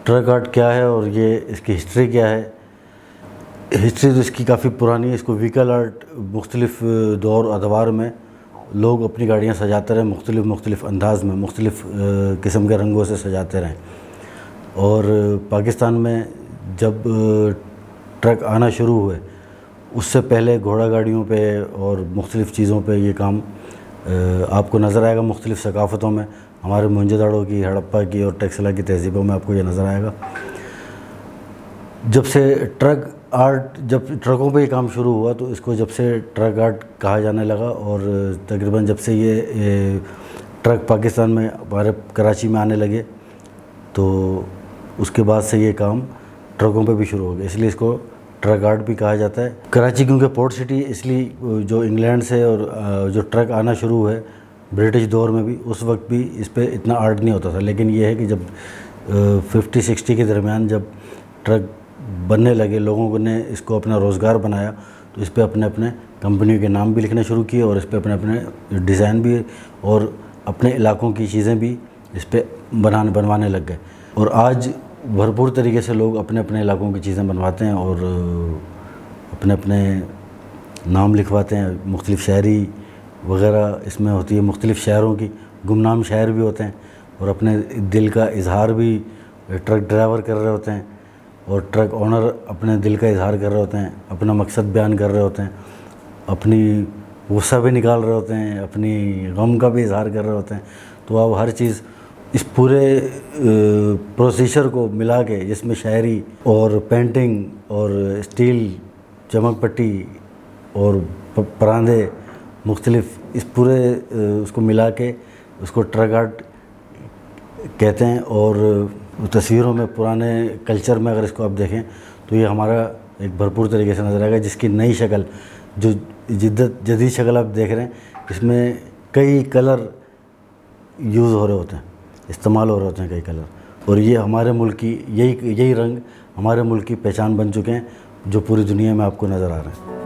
Truck art کیا ہے اور یہ اس کی ہسٹری کیا ہے؟ ہسٹری تو اس کی کافی پرانی ہے. اس کو وہیکل آرٹ مختلف دور و ادوار میں لوگ اپنی گاڑیاں سجاتے رہے, مختلف انداز میں, مختلف قسم کے رنگوں سے سجاتے رہیں. اور پاکستان میں جب ٹرک آنا شروع ہوئے اس سے پہلے گھوڑا گاڑیوں پہ اور مختلف چیزوں پہ یہ کام آپ کو نظر آئے گا. مختلف ثقافتوں میں, ہمارے موہنجو داڑو کی, ہڑپا کی اور ٹیکسلا کی تہذیبوں میں آپ کو یہ نظر آئے گا. جب سے ٹرک آرٹ, جب ٹرکوں پہ یہ کام شروع ہوا تو اس کو جب سے ٹرک آرٹ کہا جانے لگا, اور تقریباً جب سے یہ ٹرک پاکستان میں ہمارے کراچی میں آنے لگے تو اس کے بعد سے یہ کام ٹرکوں پہ بھی شروع ہو گیا. اس لیے اس کو ٹرک آرٹ بھی کہا جاتا ہے. کراچی کیونکہ پورٹ سٹی, اس لیے جو انگلینڈ سے اور جو ٹرک آنا شروع ہوئے برٹش دور میں بھی, اس وقت بھی اس پہ اتنا آرٹ نہیں ہوتا تھا. لیکن یہ ہے کہ جب 50-60 کے درمیان جب ٹرک بننے لگے, لوگوں نے اس کو اپنا روزگار بنایا تو اس پہ اپنے اپنے کمپنیوں کے نام بھی لکھنا شروع کیے, اور اس پہ اپنے اپنے ڈیزائن بھی اور اپنے علاقوں کی چیزیں بھی اس پہ بنوانے لگ گئے. اور آج بھرپور طریقے سے لوگ اپنے اپنے علاقوں کی چیزیں بنواتے ہیں اور اپنے اپنے نام لکھواتے ہیں. مختلف شاعری وغیرہ اس میں ہوتی ہے, مختلف شاعروں کی, گمنام شاعر بھی ہوتے ہیں, اور اپنے دل کا اظہار بھی ٹرک ڈرائیور کر رہے ہوتے ہیں, اور ٹرک اونر اپنے دل کا اظہار کر رہے ہوتے ہیں, اپنا مقصد بیان کر رہے ہوتے ہیں, اپنی غصہ بھی نکال رہے ہوتے ہیں, اپنی غم کا بھی اظہار کر رہے ہوتے ہیں. تو آپ ہر چیز اس پورے پروسیجر کو ملا کے, جس میں شاعری اور پینٹنگ اور اسٹیل, چمک پٹی اور پراندے مختلف, اس پورے اس کو ملا کے اس کو ٹرک آرٹ کہتے ہیں. اور تصویروں میں, پرانے کلچر میں اگر اس کو آپ دیکھیں تو یہ ہمارا ایک بھرپور طریقے سے نظر آئے گا, جس کی نئی شکل, جو جدید شکل آپ دیکھ رہے ہیں, اس میں کئی کلر یوز ہو رہے ہوتے ہیں, استعمال ہو رہے ہوتے ہیں کئی کلر. اور یہ ہمارے ملک کی یہی رنگ ہمارے ملک کی پہچان بن چکے ہیں, جو پوری دنیا میں آپ کو نظر آ رہے ہیں.